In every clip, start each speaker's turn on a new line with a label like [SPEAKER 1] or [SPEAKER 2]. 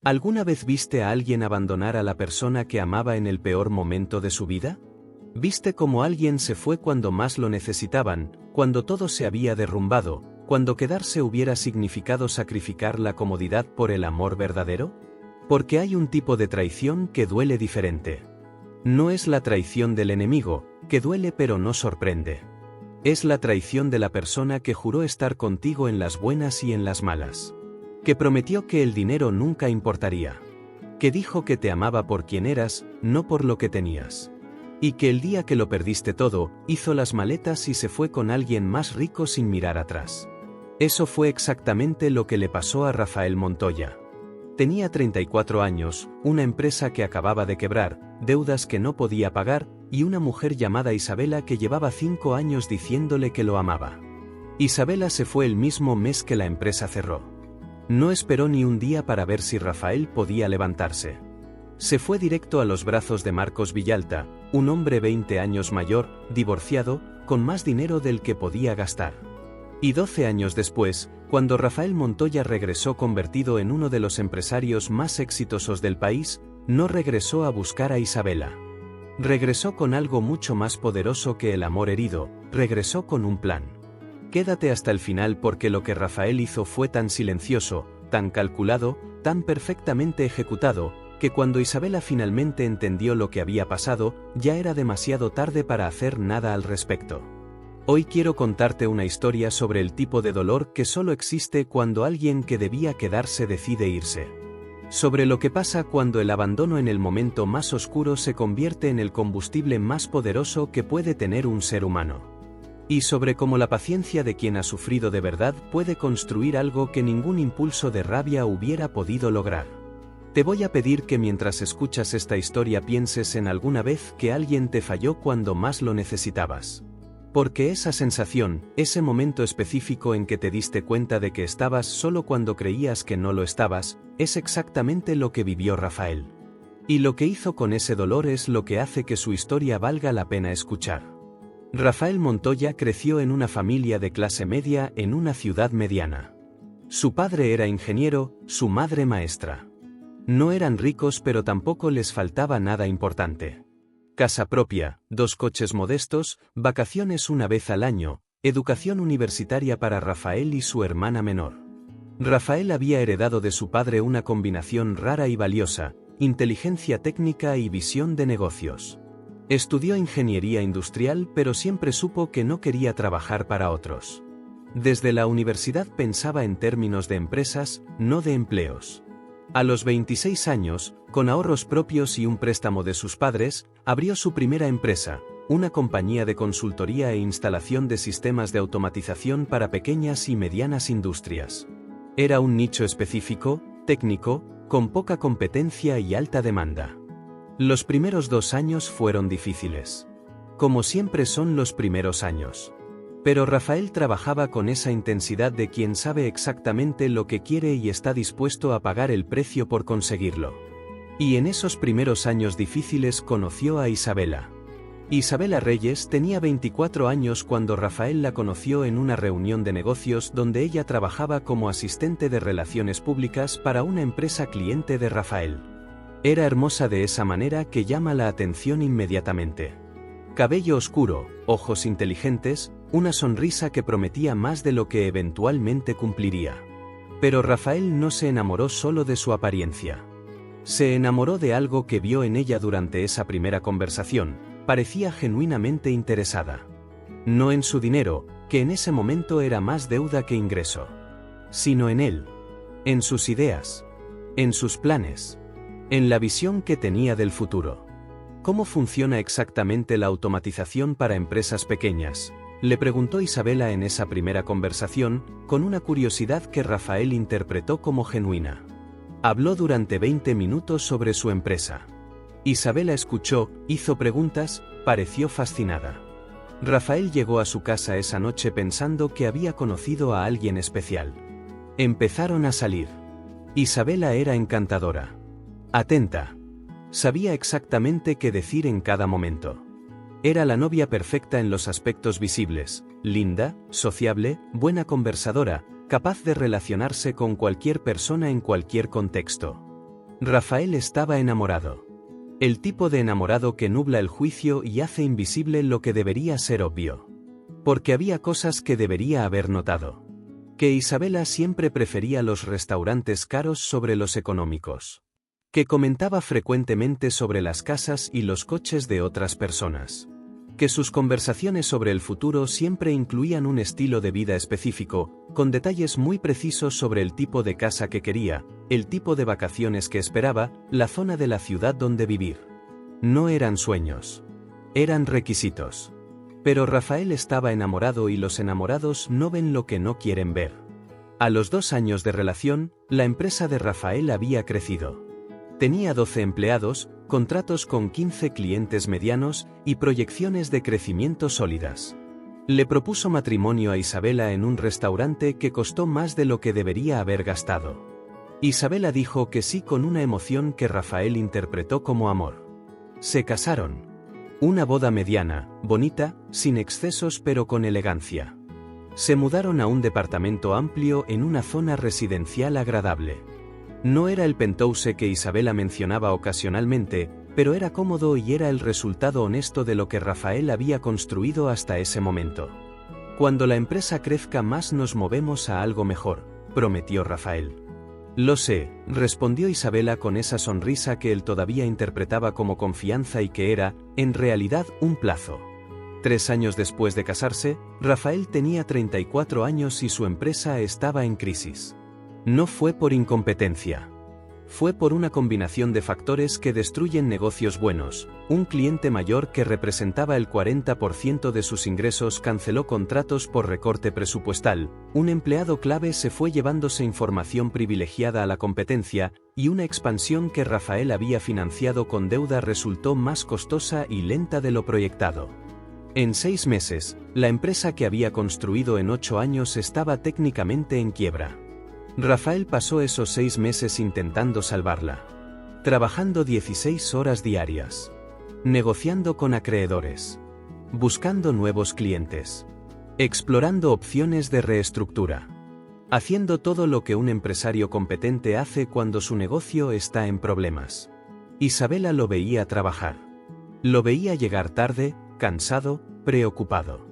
[SPEAKER 1] ¿Alguna vez viste a alguien abandonar a la persona que amaba en el peor momento de su vida? ¿Viste cómo alguien se fue cuando más lo necesitaban, cuando todo se había derrumbado, cuando quedarse hubiera significado sacrificar la comodidad por el amor verdadero? Porque hay un tipo de traición que duele diferente. No es la traición del enemigo, que duele pero no sorprende. Es la traición de la persona que juró estar contigo en las buenas y en las malas. Que prometió que el dinero nunca importaría. Que dijo que te amaba por quien eras, no por lo que tenías. Y que el día que lo perdiste todo, hizo las maletas y se fue con alguien más rico sin mirar atrás. Eso fue exactamente lo que le pasó a Rafael Montoya. Tenía 34 años, una empresa que acababa de quebrar, deudas que no podía pagar, y una mujer llamada Isabela que llevaba 5 años diciéndole que lo amaba. Isabela se fue el mismo mes que la empresa cerró. No esperó ni un día para ver si Rafael podía levantarse. Se fue directo a los brazos de Marcos Villalta, un hombre 20 años mayor, divorciado, con más dinero del que podía gastar. Y 12 años después, cuando Rafael Montoya regresó convertido en uno de los empresarios más exitosos del país, no regresó a buscar a Isabela. Regresó con algo mucho más poderoso que el amor herido, regresó con un plan. Quédate hasta el final porque lo que Rafael hizo fue tan silencioso, tan calculado, tan perfectamente ejecutado, que cuando Isabela finalmente entendió lo que había pasado, ya era demasiado tarde para hacer nada al respecto. Hoy quiero contarte una historia sobre el tipo de dolor que solo existe cuando alguien que debía quedarse decide irse. Sobre lo que pasa cuando el abandono en el momento más oscuro se convierte en el combustible más poderoso que puede tener un ser humano. Y sobre cómo la paciencia de quien ha sufrido de verdad puede construir algo que ningún impulso de rabia hubiera podido lograr. Te voy a pedir que mientras escuchas esta historia pienses en alguna vez que alguien te falló cuando más lo necesitabas. Porque esa sensación, ese momento específico en que te diste cuenta de que estabas solo cuando creías que no lo estabas, es exactamente lo que vivió Rafael. Y lo que hizo con ese dolor es lo que hace que su historia valga la pena escuchar. Rafael Montoya creció en una familia de clase media en una ciudad mediana. Su padre era ingeniero, su madre maestra. No eran ricos pero tampoco les faltaba nada importante. Casa propia, 2 coches modestos, vacaciones una vez al año, educación universitaria para Rafael y su hermana menor. Rafael había heredado de su padre una combinación rara y valiosa, inteligencia técnica y visión de negocios. Estudió ingeniería industrial pero siempre supo que no quería trabajar para otros. Desde la universidad pensaba en términos de empresas, no de empleos. A los 26 años, con ahorros propios y un préstamo de sus padres, abrió su primera empresa, una compañía de consultoría e instalación de sistemas de automatización para pequeñas y medianas industrias. Era un nicho específico, técnico, con poca competencia y alta demanda. Los primeros 2 años fueron difíciles. Como siempre son los primeros años. Pero Rafael trabajaba con esa intensidad de quien sabe exactamente lo que quiere y está dispuesto a pagar el precio por conseguirlo. Y en esos primeros años difíciles conoció a Isabela. Isabela Reyes tenía 24 años cuando Rafael la conoció en una reunión de negocios donde ella trabajaba como asistente de relaciones públicas para una empresa cliente de Rafael. Era hermosa de esa manera que llama la atención inmediatamente. Cabello oscuro, ojos inteligentes, una sonrisa que prometía más de lo que eventualmente cumpliría. Pero Rafael no se enamoró solo de su apariencia. Se enamoró de algo que vio en ella durante esa primera conversación, parecía genuinamente interesada. No en su dinero, que en ese momento era más deuda que ingreso. Sino en él. En sus ideas. En sus planes. En la visión que tenía del futuro. ¿Cómo funciona exactamente la automatización para empresas pequeñas?, le preguntó Isabela en esa primera conversación, con una curiosidad que Rafael interpretó como genuina. Habló durante 20 minutos sobre su empresa. Isabela escuchó, hizo preguntas, pareció fascinada. Rafael llegó a su casa esa noche pensando que había conocido a alguien especial. Empezaron a salir. Isabela era encantadora. Atenta. Sabía exactamente qué decir en cada momento. Era la novia perfecta en los aspectos visibles, linda, sociable, buena conversadora, capaz de relacionarse con cualquier persona en cualquier contexto. Rafael estaba enamorado. El tipo de enamorado que nubla el juicio y hace invisible lo que debería ser obvio. Porque había cosas que debería haber notado. Que Isabela siempre prefería los restaurantes caros sobre los económicos. Que comentaba frecuentemente sobre las casas y los coches de otras personas. Que sus conversaciones sobre el futuro siempre incluían un estilo de vida específico, con detalles muy precisos sobre el tipo de casa que quería, el tipo de vacaciones que esperaba, la zona de la ciudad donde vivir. No eran sueños. Eran requisitos. Pero Rafael estaba enamorado y los enamorados no ven lo que no quieren ver. A los 2 años de relación, la empresa de Rafael había crecido. Tenía 12 empleados, contratos con 15 clientes medianos y proyecciones de crecimiento sólidas. Le propuso matrimonio a Isabela en un restaurante que costó más de lo que debería haber gastado. Isabela dijo que sí con una emoción que Rafael interpretó como amor. Se casaron. Una boda mediana, bonita, sin excesos pero con elegancia. Se mudaron a un departamento amplio en una zona residencial agradable. No era el penthouse que Isabela mencionaba ocasionalmente, pero era cómodo y era el resultado honesto de lo que Rafael había construido hasta ese momento. Cuando la empresa crezca más nos movemos a algo mejor, prometió Rafael. Lo sé, respondió Isabela con esa sonrisa que él todavía interpretaba como confianza y que era, en realidad, un plazo. 3 años después de casarse, Rafael tenía 34 años y su empresa estaba en crisis. No fue por incompetencia. Fue por una combinación de factores que destruyen negocios buenos. Un cliente mayor que representaba el 40% de sus ingresos canceló contratos por recorte presupuestal, un empleado clave se fue llevándose información privilegiada a la competencia, y una expansión que Rafael había financiado con deuda resultó más costosa y lenta de lo proyectado. En 6 meses, la empresa que había construido en 8 años estaba técnicamente en quiebra. Rafael pasó esos 6 meses intentando salvarla. Trabajando 16 horas diarias. Negociando con acreedores. Buscando nuevos clientes. Explorando opciones de reestructura. Haciendo todo lo que un empresario competente hace cuando su negocio está en problemas. Isabela lo veía trabajar. Lo veía llegar tarde, cansado, preocupado.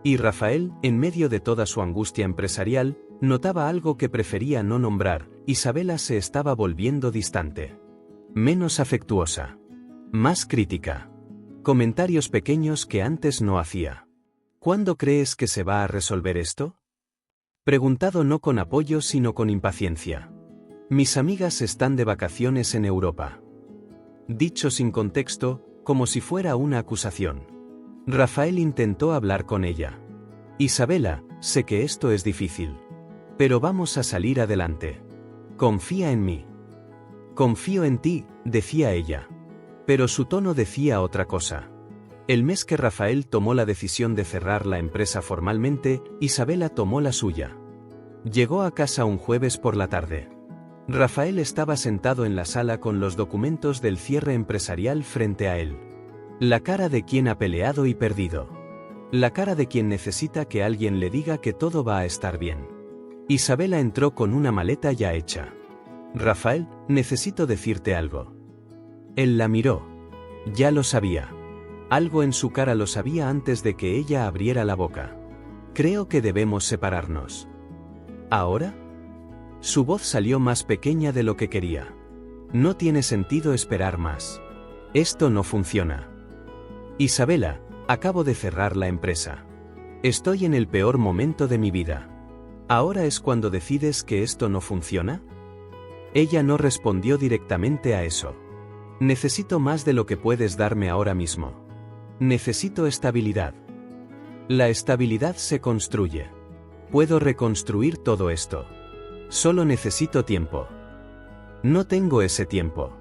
[SPEAKER 1] Y Rafael, en medio de toda su angustia empresarial, notaba algo que prefería no nombrar. Isabela se estaba volviendo distante. Menos afectuosa. Más crítica. Comentarios pequeños que antes no hacía. ¿Cuándo crees que se va a resolver esto? Preguntado no con apoyo sino con impaciencia. Mis amigas están de vacaciones en Europa. Dicho sin contexto, como si fuera una acusación. Rafael intentó hablar con ella. Isabela, sé que esto es difícil. Pero vamos a salir adelante. Confía en mí. Confío en ti, decía ella. Pero su tono decía otra cosa. El mes que Rafael tomó la decisión de cerrar la empresa formalmente, Isabela tomó la suya. Llegó a casa un jueves por la tarde. Rafael estaba sentado en la sala con los documentos del cierre empresarial frente a él. La cara de quien ha peleado y perdido. La cara de quien necesita que alguien le diga que todo va a estar bien. Isabela entró con una maleta ya hecha. Rafael, necesito decirte algo. Él la miró. Ya lo sabía. Algo en su cara lo sabía antes de que ella abriera la boca. Creo que debemos separarnos. ¿Ahora? Su voz salió más pequeña de lo que quería. No tiene sentido esperar más. Esto no funciona. Isabela, acabo de cerrar la empresa. Estoy en el peor momento de mi vida. ¿Ahora es cuando decides que esto no funciona? Ella no respondió directamente a eso. Necesito más de lo que puedes darme ahora mismo. Necesito estabilidad. La estabilidad se construye. Puedo reconstruir todo esto. Solo necesito tiempo. No tengo ese tiempo.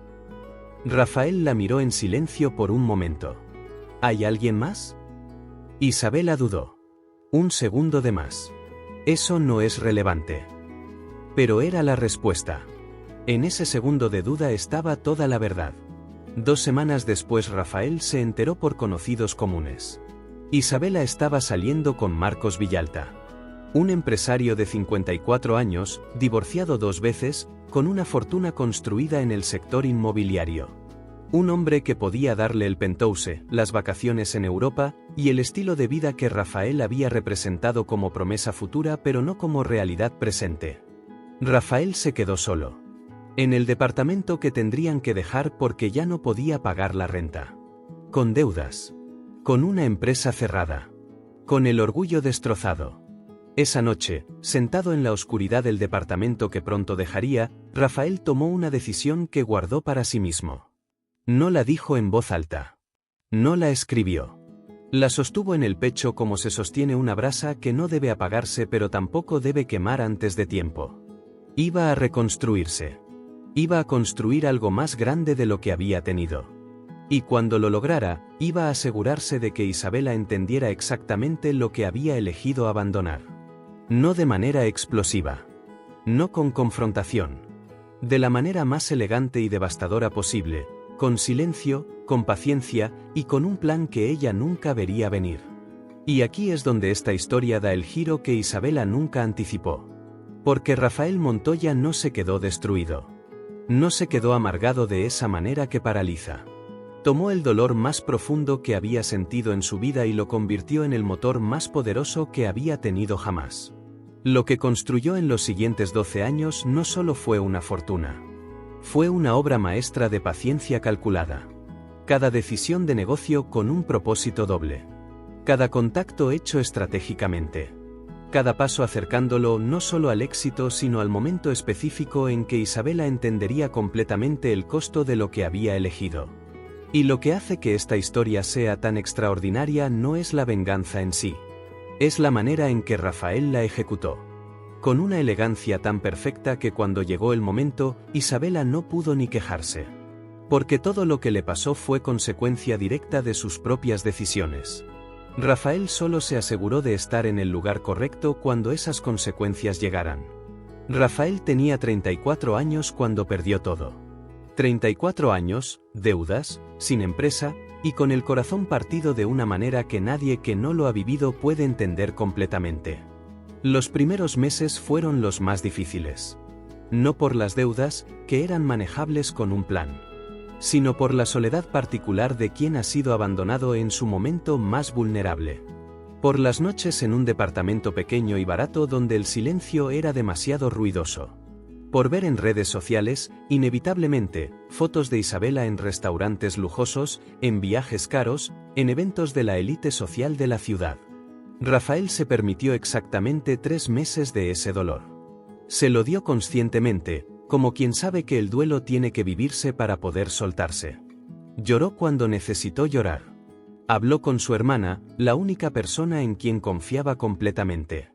[SPEAKER 1] Rafael la miró en silencio por un momento. ¿Hay alguien más? Isabela dudó. Un segundo de más. Eso no es relevante. Pero era la respuesta. En ese segundo de duda estaba toda la verdad. 2 semanas después Rafael se enteró por conocidos comunes. Isabela estaba saliendo con Marcos Villalta. Un empresario de 54 años, divorciado 2 veces, con una fortuna construida en el sector inmobiliario. Un hombre que podía darle el penthouse, las vacaciones en Europa, y el estilo de vida que Rafael había representado como promesa futura pero no como realidad presente. Rafael se quedó solo. En el departamento que tendrían que dejar porque ya no podía pagar la renta. Con deudas. Con una empresa cerrada. Con el orgullo destrozado. Esa noche, sentado en la oscuridad del departamento que pronto dejaría, Rafael tomó una decisión que guardó para sí mismo. No la dijo en voz alta. No la escribió. La sostuvo en el pecho como se sostiene una brasa que no debe apagarse pero tampoco debe quemar antes de tiempo. Iba a reconstruirse. Iba a construir algo más grande de lo que había tenido. Y cuando lo lograra, iba a asegurarse de que Isabela entendiera exactamente lo que había elegido abandonar. No de manera explosiva. No con confrontación. De la manera más elegante y devastadora posible, con silencio, con paciencia y con un plan que ella nunca vería venir. Y aquí es donde esta historia da el giro que Isabela nunca anticipó. Porque Rafael Montoya no se quedó destruido. No se quedó amargado de esa manera que paraliza. Tomó el dolor más profundo que había sentido en su vida y lo convirtió en el motor más poderoso que había tenido jamás. Lo que construyó en los siguientes 12 años no solo fue una fortuna. Fue una obra maestra de paciencia calculada. Cada decisión de negocio con un propósito doble. Cada contacto hecho estratégicamente. Cada paso acercándolo no solo al éxito sino al momento específico en que Isabela entendería completamente el costo de lo que había elegido. Y lo que hace que esta historia sea tan extraordinaria no es la venganza en sí. Es la manera en que Rafael la ejecutó. Con una elegancia tan perfecta que cuando llegó el momento, Isabela no pudo ni quejarse. Porque todo lo que le pasó fue consecuencia directa de sus propias decisiones. Rafael solo se aseguró de estar en el lugar correcto cuando esas consecuencias llegaran. Rafael tenía 34 años cuando perdió todo. 34 años, deudas, sin empresa, y con el corazón partido de una manera que nadie que no lo ha vivido puede entender completamente. Los primeros meses fueron los más difíciles. No por las deudas, que eran manejables con un plan, sino por la soledad particular de quien ha sido abandonado en su momento más vulnerable. Por las noches en un departamento pequeño y barato donde el silencio era demasiado ruidoso. Por ver en redes sociales, inevitablemente, fotos de Isabela en restaurantes lujosos, en viajes caros, en eventos de la élite social de la ciudad. Rafael se permitió exactamente 3 meses de ese dolor. Se lo dio conscientemente, como quien sabe que el duelo tiene que vivirse para poder soltarse. Lloró cuando necesitó llorar. Habló con su hermana, la única persona en quien confiaba completamente.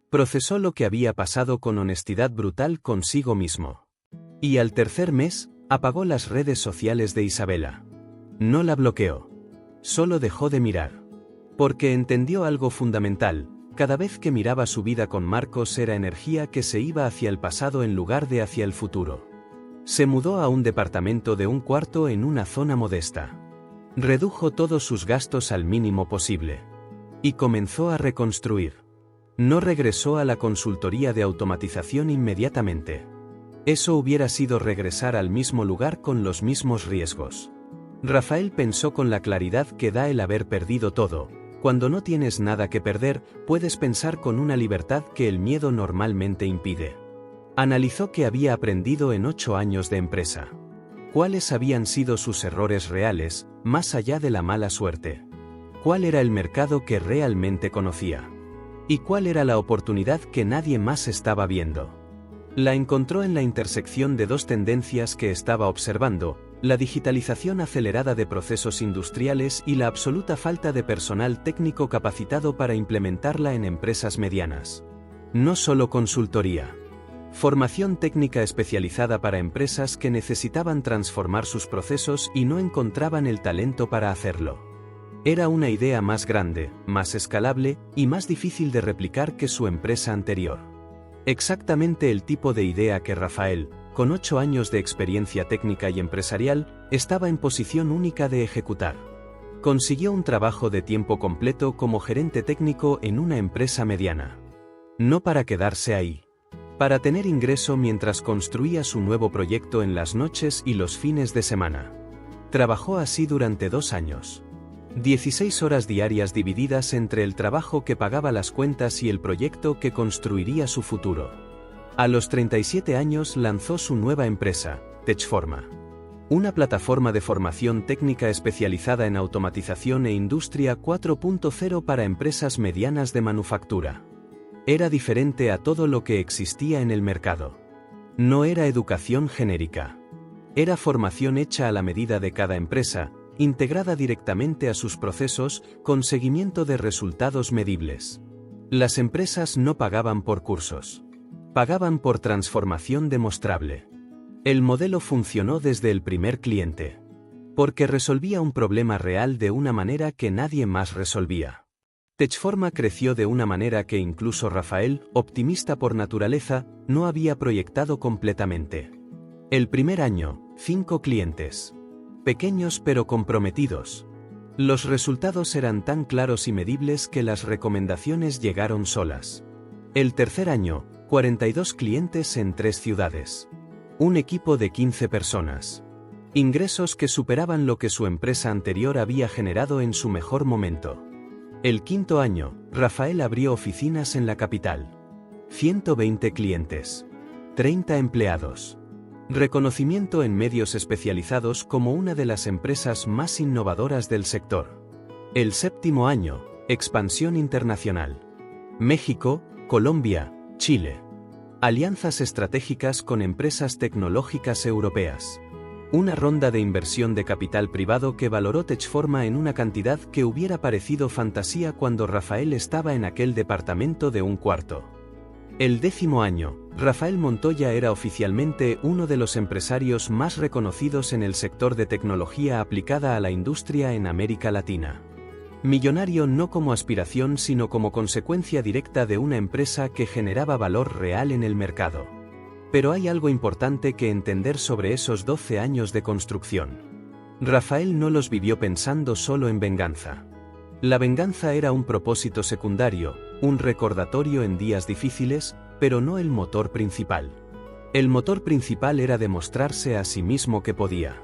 [SPEAKER 1] Procesó lo que había pasado con honestidad brutal consigo mismo. Y al tercer mes, apagó las redes sociales de Isabela. No la bloqueó. Solo dejó de mirar. Porque entendió algo fundamental: cada vez que miraba su vida con Marcos era energía que se iba hacia el pasado en lugar de hacia el futuro. Se mudó a un departamento de un cuarto en una zona modesta. Redujo todos sus gastos al mínimo posible. Y comenzó a reconstruir. No regresó a la consultoría de automatización inmediatamente. Eso hubiera sido regresar al mismo lugar con los mismos riesgos. Rafael pensó con la claridad que da el haber perdido todo. Cuando no tienes nada que perder, puedes pensar con una libertad que el miedo normalmente impide. Analizó qué había aprendido en 8 años de empresa. ¿Cuáles habían sido sus errores reales, más allá de la mala suerte? ¿Cuál era el mercado que realmente conocía? ¿Y cuál era la oportunidad que nadie más estaba viendo? La encontró en la intersección de 2 tendencias que estaba observando: la digitalización acelerada de procesos industriales y la absoluta falta de personal técnico capacitado para implementarla en empresas medianas. No solo consultoría. Formación técnica especializada para empresas que necesitaban transformar sus procesos y no encontraban el talento para hacerlo. Era una idea más grande, más escalable y más difícil de replicar que su empresa anterior. Exactamente el tipo de idea que Rafael, con 8 años de experiencia técnica y empresarial, estaba en posición única de ejecutar. Consiguió un trabajo de tiempo completo como gerente técnico en una empresa mediana. No para quedarse ahí. para tener ingreso mientras construía su nuevo proyecto en las noches y los fines de semana. Trabajó así durante 2 años. 16 horas diarias divididas entre el trabajo que pagaba las cuentas y el proyecto que construiría su futuro. A los 37 años lanzó su nueva empresa, Techforma. Una plataforma de formación técnica especializada en automatización e industria 4.0 para empresas medianas de manufactura. Era diferente a todo lo que existía en el mercado. No era educación genérica. Era formación hecha a la medida de cada empresa, integrada directamente a sus procesos, con seguimiento de resultados medibles. Las empresas no pagaban por cursos. Pagaban por transformación demostrable. El modelo funcionó desde el primer cliente. Porque resolvía un problema real de una manera que nadie más resolvía. Techforma creció de una manera que incluso Rafael, optimista por naturaleza, no había proyectado completamente. El primer año, 5 clientes. Pequeños pero comprometidos. Los resultados eran tan claros y medibles que las recomendaciones llegaron solas. El tercer año, 42 clientes en 3 ciudades. Un equipo de 15 personas. Ingresos que superaban lo que su empresa anterior había generado en su mejor momento. El quinto año, Rafael abrió oficinas en la capital. 120 clientes. 30 empleados. Reconocimiento en medios especializados como una de las empresas más innovadoras del sector. El séptimo año, expansión internacional. México, Colombia, Chile. Alianzas estratégicas con empresas tecnológicas europeas. Una ronda de inversión de capital privado que valoró Techforma en una cantidad que hubiera parecido fantasía cuando Rafael estaba en aquel departamento de un cuarto. El 10º año, Rafael Montoya era oficialmente uno de los empresarios más reconocidos en el sector de tecnología aplicada a la industria en América Latina. Millonario no como aspiración sino como consecuencia directa de una empresa que generaba valor real en el mercado. Pero hay algo importante que entender sobre esos 12 años de construcción. Rafael no los vivió pensando solo en venganza. La venganza era un propósito secundario, un recordatorio en días difíciles, pero no el motor principal. El motor principal era demostrarse a sí mismo que podía.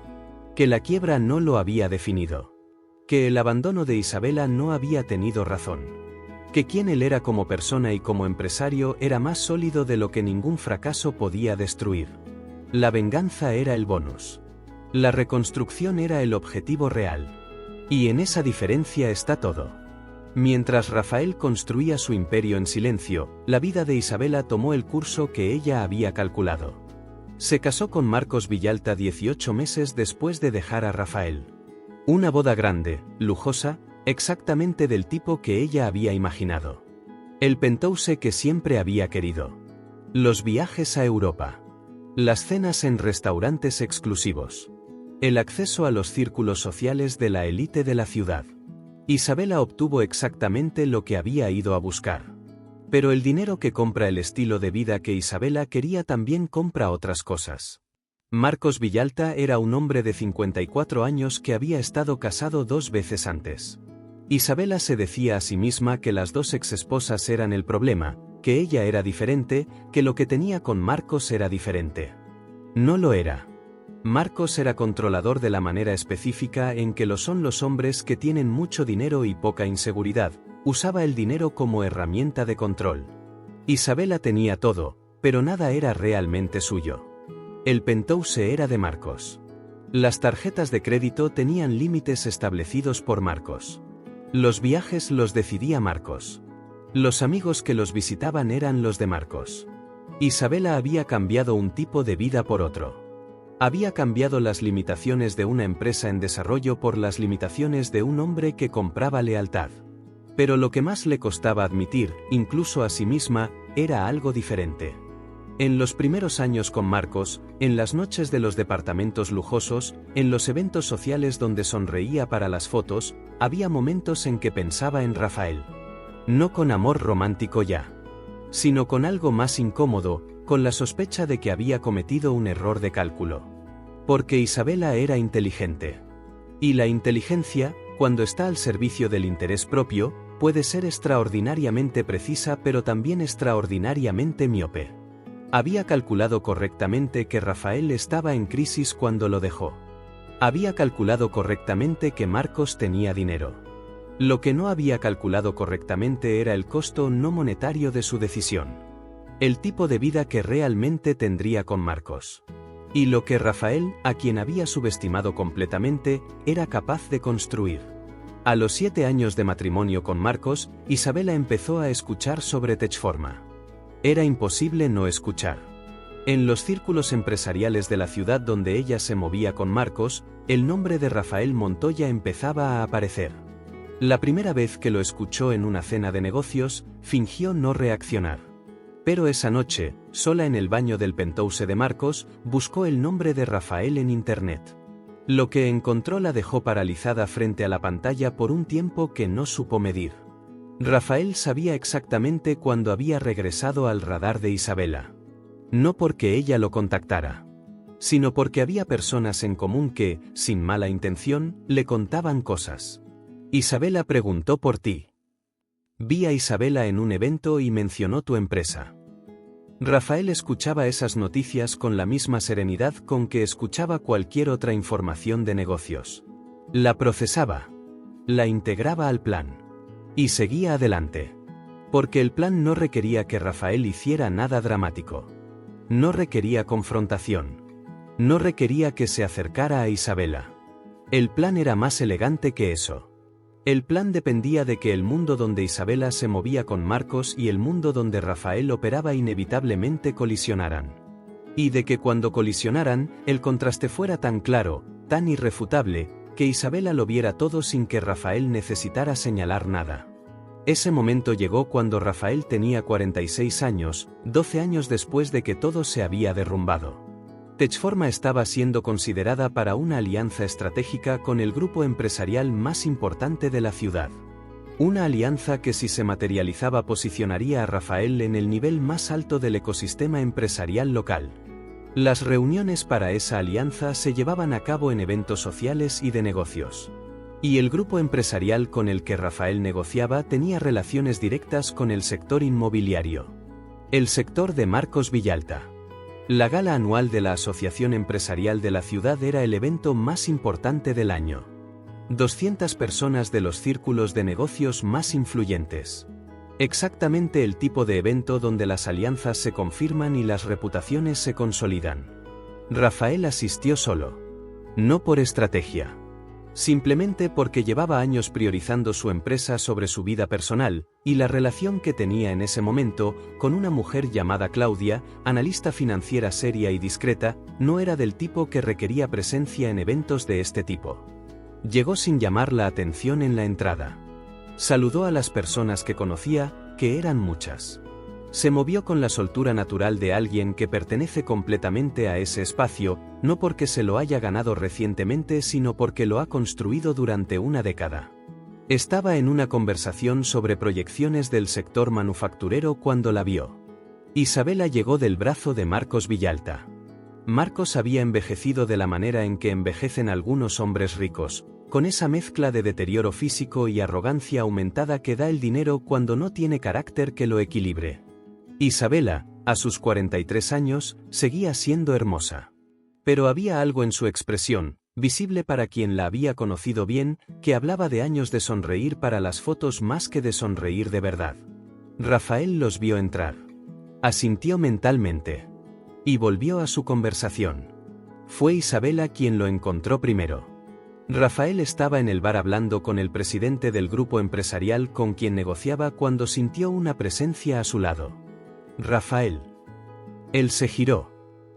[SPEAKER 1] Que la quiebra no lo había definido. Que el abandono de Isabela no había tenido razón. Que quien él era como persona y como empresario era más sólido de lo que ningún fracaso podía destruir. La venganza era el bonus. La reconstrucción era el objetivo real. Y en esa diferencia está todo. Mientras Rafael construía su imperio en silencio, la vida de Isabela tomó el curso que ella había calculado. Se casó con Marcos Villalta 18 meses después de dejar a Rafael. Una boda grande, lujosa, exactamente del tipo que ella había imaginado. El penthouse que siempre había querido. Los viajes a Europa. Las cenas en restaurantes exclusivos. El acceso a los círculos sociales de la élite de la ciudad. Isabela obtuvo exactamente lo que había ido a buscar. Pero el dinero que compra el estilo de vida que Isabela quería también compra otras cosas. Marcos Villalta era un hombre de 54 años que había estado casado 2 veces antes. Isabela se decía a sí misma que las 2 exesposas eran el problema, que ella era diferente, que lo que tenía con Marcos era diferente. No lo era. Marcos era controlador de la manera específica en que lo son los hombres que tienen mucho dinero y poca inseguridad, usaba el dinero como herramienta de control. Isabela tenía todo, pero nada era realmente suyo. El penthouse era de Marcos. Las tarjetas de crédito tenían límites establecidos por Marcos. Los viajes los decidía Marcos. Los amigos que los visitaban eran los de Marcos. Isabela había cambiado un tipo de vida por otro. Había cambiado las limitaciones de una empresa en desarrollo por las limitaciones de un hombre que compraba lealtad. Pero lo que más le costaba admitir, incluso a sí misma, era algo diferente. En los primeros años con Marcos, en las noches de los departamentos lujosos, en los eventos sociales donde sonreía para las fotos, había momentos en que pensaba en Rafael. No con amor romántico ya, sino con algo más incómodo, con la sospecha de que había cometido un error de cálculo. Porque Isabela era inteligente. Y la inteligencia, cuando está al servicio del interés propio, puede ser extraordinariamente precisa pero también extraordinariamente miope. Había calculado correctamente que Rafael estaba en crisis cuando lo dejó. Había calculado correctamente que Marcos tenía dinero. Lo que no había calculado correctamente era el costo no monetario de su decisión. El tipo de vida que realmente tendría con Marcos. Y lo que Rafael, a quien había subestimado completamente, era capaz de construir. A los 7 años de matrimonio con Marcos, Isabela empezó a escuchar sobre Techforma. Era imposible no escuchar. En los círculos empresariales de la ciudad donde ella se movía con Marcos, el nombre de Rafael Montoya empezaba a aparecer. La primera vez que lo escuchó en una cena de negocios, fingió no reaccionar. Pero esa noche, sola en el baño del penthouse de Marcos, buscó el nombre de Rafael en internet. Lo que encontró la dejó paralizada frente a la pantalla por un tiempo que no supo medir. Rafael sabía exactamente cuándo había regresado al radar de Isabela. No porque ella lo contactara, sino porque había personas en común que, sin mala intención, le contaban cosas. Isabela preguntó por ti. Vi a Isabela en un evento y mencionó tu empresa. Rafael escuchaba esas noticias con la misma serenidad con que escuchaba cualquier otra información de negocios. La procesaba. La integraba al plan. Y seguía adelante. Porque el plan no requería que Rafael hiciera nada dramático. No requería confrontación. No requería que se acercara a Isabela. El plan era más elegante que eso. El plan dependía de que el mundo donde Isabela se movía con Marcos y el mundo donde Rafael operaba inevitablemente colisionaran. Y de que cuando colisionaran, el contraste fuera tan claro, tan irrefutable, que Isabela lo viera todo sin que Rafael necesitara señalar nada. Ese momento llegó cuando Rafael tenía 46 años, 12 años después de que todo se había derrumbado. Techforma estaba siendo considerada para una alianza estratégica con el grupo empresarial más importante de la ciudad. Una alianza que si se materializaba posicionaría a Rafael en el nivel más alto del ecosistema empresarial local. Las reuniones para esa alianza se llevaban a cabo en eventos sociales y de negocios. Y el grupo empresarial con el que Rafael negociaba tenía relaciones directas con el sector inmobiliario. El sector de Marcos Villalta. La gala anual de la Asociación Empresarial de la ciudad era el evento más importante del año. 200 personas de los círculos de negocios más influyentes. Exactamente el tipo de evento donde las alianzas se confirman y las reputaciones se consolidan. Rafael asistió solo. No por estrategia. Simplemente porque llevaba años priorizando su empresa sobre su vida personal, y la relación que tenía en ese momento, con una mujer llamada Claudia, analista financiera seria y discreta, no era del tipo que requería presencia en eventos de este tipo. Llegó sin llamar la atención en la entrada. Saludó a las personas que conocía, que eran muchas. Se movió con la soltura natural de alguien que pertenece completamente a ese espacio, no porque se lo haya ganado recientemente sino porque lo ha construido durante una década. Estaba en una conversación sobre proyecciones del sector manufacturero cuando la vio. Isabela llegó del brazo de Marcos Villalta. Marcos había envejecido de la manera en que envejecen algunos hombres ricos, con esa mezcla de deterioro físico y arrogancia aumentada que da el dinero cuando no tiene carácter que lo equilibre. Isabela, a sus 43 años, seguía siendo hermosa. Pero había algo en su expresión, visible para quien la había conocido bien, que hablaba de años de sonreír para las fotos más que de sonreír de verdad. Rafael los vio entrar. Asintió mentalmente. Y volvió a su conversación. Fue Isabela quien lo encontró primero. Rafael estaba en el bar hablando con el presidente del grupo empresarial con quien negociaba cuando sintió una presencia a su lado. Rafael. Él se giró.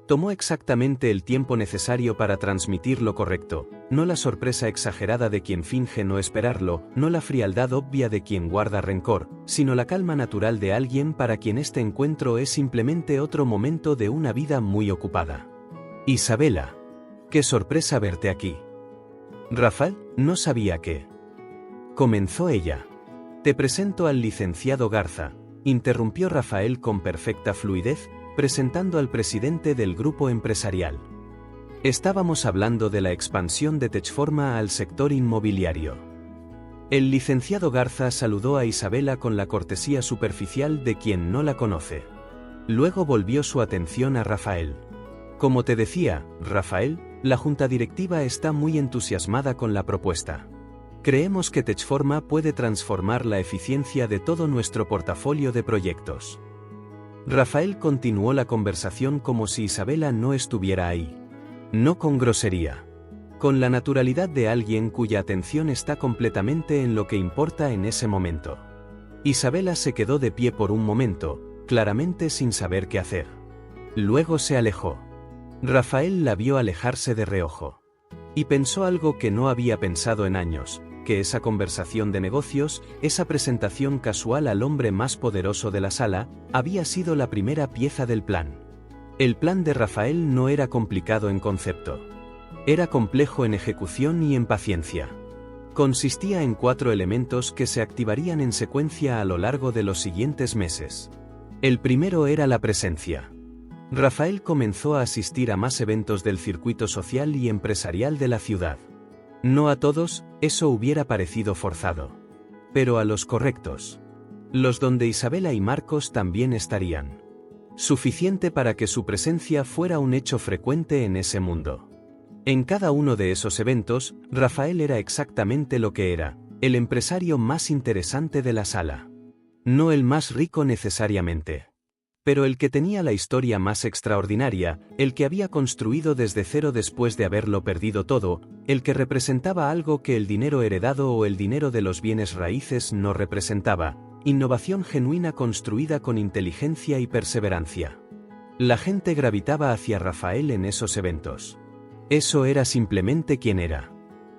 [SPEAKER 1] Tomó exactamente el tiempo necesario para transmitir lo correcto, no la sorpresa exagerada de quien finge no esperarlo, no la frialdad obvia de quien guarda rencor, sino la calma natural de alguien para quien este encuentro es simplemente otro momento de una vida muy ocupada. Isabela. Qué sorpresa verte aquí. Rafael, no sabía qué. Comenzó ella. Te presento al licenciado Garza. Interrumpió Rafael con perfecta fluidez, presentando al presidente del grupo empresarial. Estábamos hablando de la expansión de Techforma al sector inmobiliario. El licenciado Garza saludó a Isabela con la cortesía superficial de quien no la conoce. Luego volvió su atención a Rafael. Como te decía, Rafael, la junta directiva está muy entusiasmada con la propuesta. Creemos que Techforma puede transformar la eficiencia de todo nuestro portafolio de proyectos. Rafael continuó la conversación como si Isabela no estuviera ahí. No con grosería. Con la naturalidad de alguien cuya atención está completamente en lo que importa en ese momento. Isabela se quedó de pie por un momento, claramente sin saber qué hacer. Luego se alejó. Rafael la vio alejarse de reojo. Y pensó algo que no había pensado en años, que esa conversación de negocios, esa presentación casual al hombre más poderoso de la sala, había sido la primera pieza del plan. El plan de Rafael no era complicado en concepto. Era complejo en ejecución y en paciencia. Consistía en 4 elementos que se activarían en secuencia a lo largo de los siguientes meses. El primero era la presencia. Rafael comenzó a asistir a más eventos del circuito social y empresarial de la ciudad. No a todos, eso hubiera parecido forzado. Pero a los correctos. Los donde Isabela y Marcos también estarían. Suficiente para que su presencia fuera un hecho frecuente en ese mundo. En cada uno de esos eventos, Rafael era exactamente lo que era, el empresario más interesante de la sala. No el más rico necesariamente. Pero el que tenía la historia más extraordinaria, el que había construido desde cero después de haberlo perdido todo, el que representaba algo que el dinero heredado o el dinero de los bienes raíces no representaba, innovación genuina construida con inteligencia y perseverancia. La gente gravitaba hacia Rafael en esos eventos. Eso era simplemente quien era.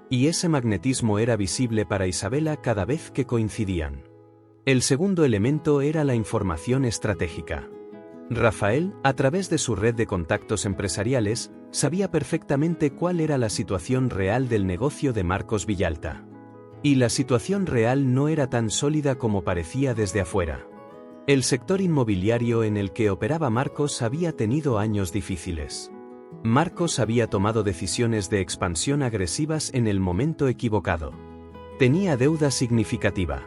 [SPEAKER 1] Y ese magnetismo era visible para Isabela cada vez que coincidían. El segundo elemento era la información estratégica. Rafael, a través de su red de contactos empresariales, sabía perfectamente cuál era la situación real del negocio de Marcos Villalta. Y la situación real no era tan sólida como parecía desde afuera. El sector inmobiliario en el que operaba Marcos había tenido años difíciles. Marcos había tomado decisiones de expansión agresivas en el momento equivocado. Tenía deuda significativa.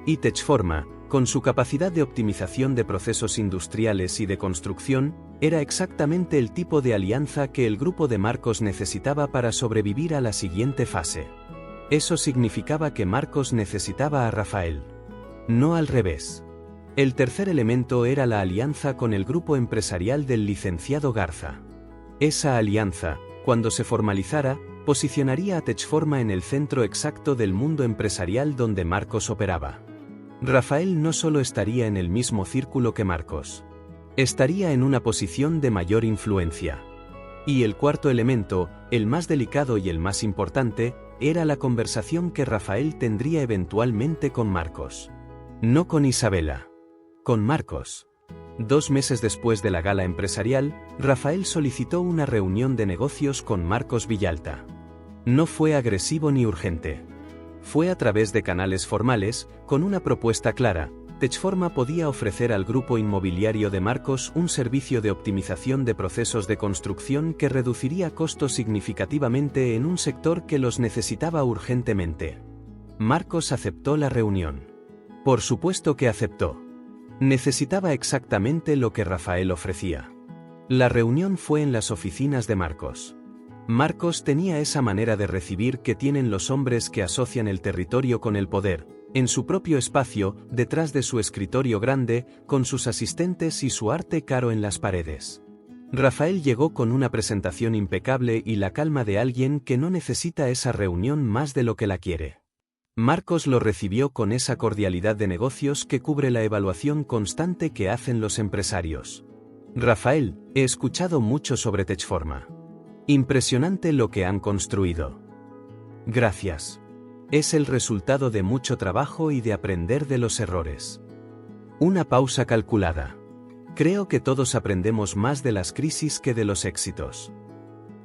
[SPEAKER 1] Y Techforma, con su capacidad de optimización de procesos industriales y de construcción, era exactamente el tipo de alianza que el grupo de Marcos necesitaba para sobrevivir a la siguiente fase. Eso significaba que Marcos necesitaba a Rafael. No al revés. El tercer elemento era la alianza con el grupo empresarial del licenciado Garza. Esa alianza, cuando se formalizara, posicionaría a Techforma en el centro exacto del mundo empresarial donde Marcos operaba. Rafael no solo estaría en el mismo círculo que Marcos. Estaría en una posición de mayor influencia. Y el cuarto elemento, el más delicado y el más importante, era la conversación que Rafael tendría eventualmente con Marcos. No con Isabela. Con Marcos. 2 meses después de la gala empresarial, Rafael solicitó una reunión de negocios con Marcos Villalta. No fue agresivo ni urgente. Fue a través de canales formales, con una propuesta clara. Techforma podía ofrecer al grupo inmobiliario de Marcos un servicio de optimización de procesos de construcción que reduciría costos significativamente en un sector que los necesitaba urgentemente. Marcos aceptó la reunión. Por supuesto que aceptó. Necesitaba exactamente lo que Rafael ofrecía. La reunión fue en las oficinas de Marcos. Marcos tenía esa manera de recibir que tienen los hombres que asocian el territorio con el poder, en su propio espacio, detrás de su escritorio grande, con sus asistentes y su arte caro en las paredes. Rafael llegó con una presentación impecable y la calma de alguien que no necesita esa reunión más de lo que la quiere. Marcos lo recibió con esa cordialidad de negocios que cubre la evaluación constante que hacen los empresarios. Rafael, he escuchado mucho sobre Techforma. Impresionante lo que han construido. Gracias. Es el resultado de mucho trabajo y de aprender de los errores. Una pausa calculada. Creo que todos aprendemos más de las crisis que de los éxitos.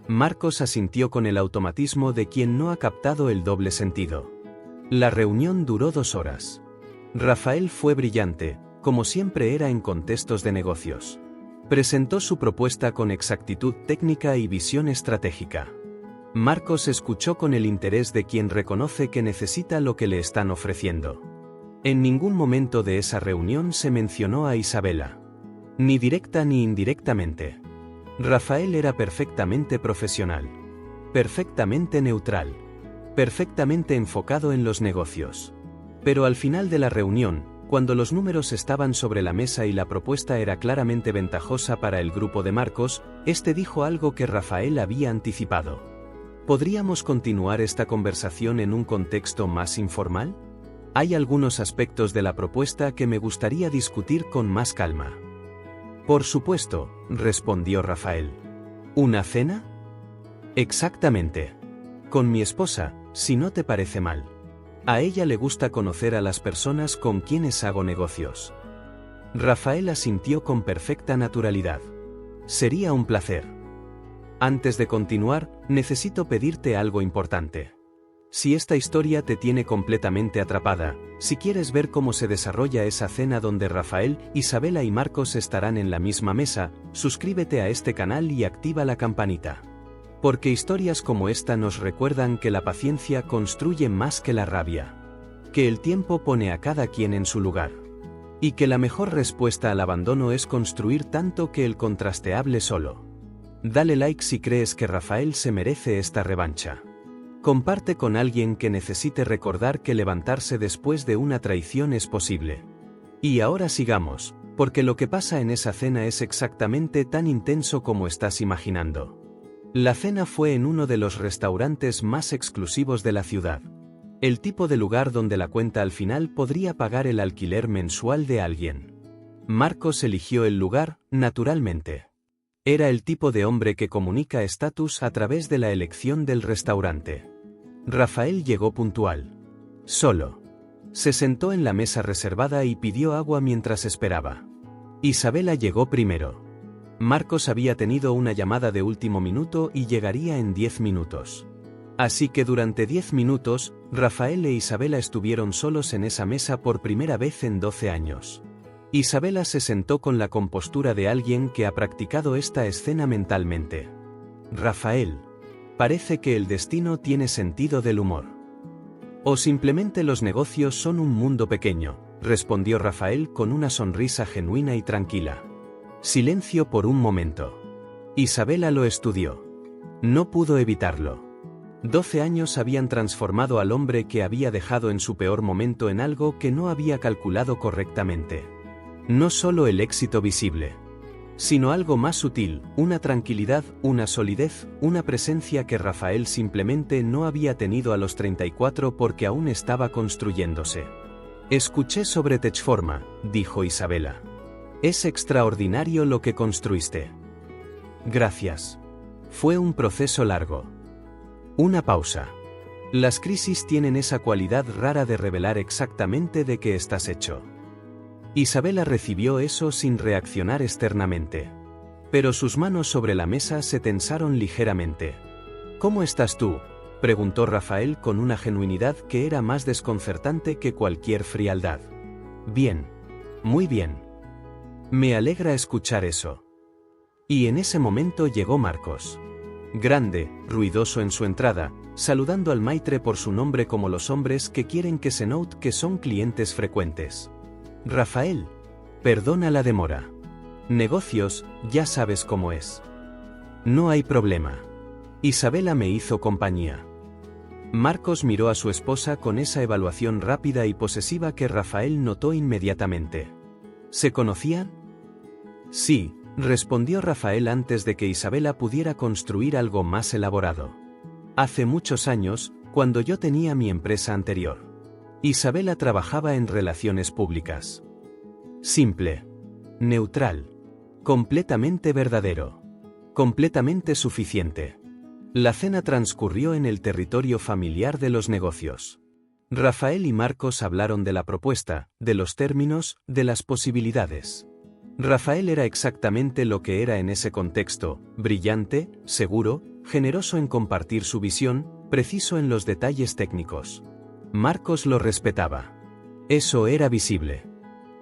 [SPEAKER 1] Marcos asintió con el automatismo de quien no ha captado el doble sentido. La reunión duró 2 horas. Rafael fue brillante, como siempre era en contextos de negocios. Presentó su propuesta con exactitud técnica y visión estratégica. Marcos escuchó con el interés de quien reconoce que necesita lo que le están ofreciendo. En ningún momento de esa reunión se mencionó a Isabela. Ni directa ni indirectamente. Rafael era perfectamente profesional. Perfectamente neutral. Perfectamente enfocado en los negocios. Pero al final de la reunión, cuando los números estaban sobre la mesa y la propuesta era claramente ventajosa para el grupo de Marcos, este dijo algo que Rafael había anticipado. ¿Podríamos continuar esta conversación en un contexto más informal? Hay algunos aspectos de la propuesta que me gustaría discutir con más calma. Por supuesto, respondió Rafael. ¿Una cena? Exactamente. Con mi esposa, si no te parece mal. A ella le gusta conocer a las personas con quienes hago negocios. Rafael asintió con perfecta naturalidad. Sería un placer. Antes de continuar, necesito pedirte algo importante. Si esta historia te tiene completamente atrapada, si quieres ver cómo se desarrolla esa cena donde Rafael, Isabela y Marcos estarán en la misma mesa, suscríbete a este canal y activa la campanita. Porque historias como esta nos recuerdan que la paciencia construye más que la rabia. Que el tiempo pone a cada quien en su lugar. Y que la mejor respuesta al abandono es construir tanto que el contraste hable solo. Dale like si crees que Rafael se merece esta revancha. Comparte con alguien que necesite recordar que levantarse después de una traición es posible. Y ahora sigamos, porque lo que pasa en esa cena es exactamente tan intenso como estás imaginando. La cena fue en uno de los restaurantes más exclusivos de la ciudad. El tipo de lugar donde la cuenta al final podría pagar el alquiler mensual de alguien. Marcos eligió el lugar, naturalmente. Era el tipo de hombre que comunica estatus a través de la elección del restaurante. Rafael llegó puntual. Solo. Se sentó en la mesa reservada y pidió agua mientras esperaba. Isabela llegó primero. Marcos había tenido una llamada de último minuto y llegaría en 10 minutos. Así que durante 10 minutos, Rafael e Isabela estuvieron solos en esa mesa por primera vez en 12 años. Isabela se sentó con la compostura de alguien que ha practicado esta escena mentalmente. Rafael. Parece que el destino tiene sentido del humor. O simplemente los negocios son un mundo pequeño, respondió Rafael con una sonrisa genuina y tranquila. Silencio por un momento. Isabela lo estudió. No pudo evitarlo. 12 años habían transformado al hombre que había dejado en su peor momento en algo que no había calculado correctamente. No solo el éxito visible, sino algo más sutil, una tranquilidad, una solidez, una presencia que Rafael simplemente no había tenido a los 34 porque aún estaba construyéndose. Escuché sobre Techforma, dijo Isabela. Es extraordinario lo que construiste. Gracias. Fue un proceso largo. Una pausa. Las crisis tienen esa cualidad rara de revelar exactamente de qué estás hecho. Isabela recibió eso sin reaccionar externamente. Pero sus manos sobre la mesa se tensaron ligeramente. ¿Cómo estás tú?, preguntó Rafael con una genuinidad que era más desconcertante que cualquier frialdad. Bien. Muy bien. Me alegra escuchar eso. Y en ese momento llegó Marcos. Grande, ruidoso en su entrada, saludando al maitre por su nombre como los hombres que quieren que se note que son clientes frecuentes. Rafael. Perdona la demora. Negocios, ya sabes cómo es. No hay problema. Isabela me hizo compañía. Marcos miró a su esposa con esa evaluación rápida y posesiva que Rafael notó inmediatamente. ¿Se conocían? Sí, respondió Rafael antes de que Isabela pudiera construir algo más elaborado. Hace muchos años, cuando yo tenía mi empresa anterior. Isabela trabajaba en relaciones públicas. Simple. Neutral. Completamente verdadero. Completamente suficiente. La cena transcurrió en el territorio familiar de los negocios. Rafael y Marcos hablaron de la propuesta, de los términos, de las posibilidades. Rafael era exactamente lo que era en ese contexto, brillante, seguro, generoso en compartir su visión, preciso en los detalles técnicos. Marcos lo respetaba. Eso era visible.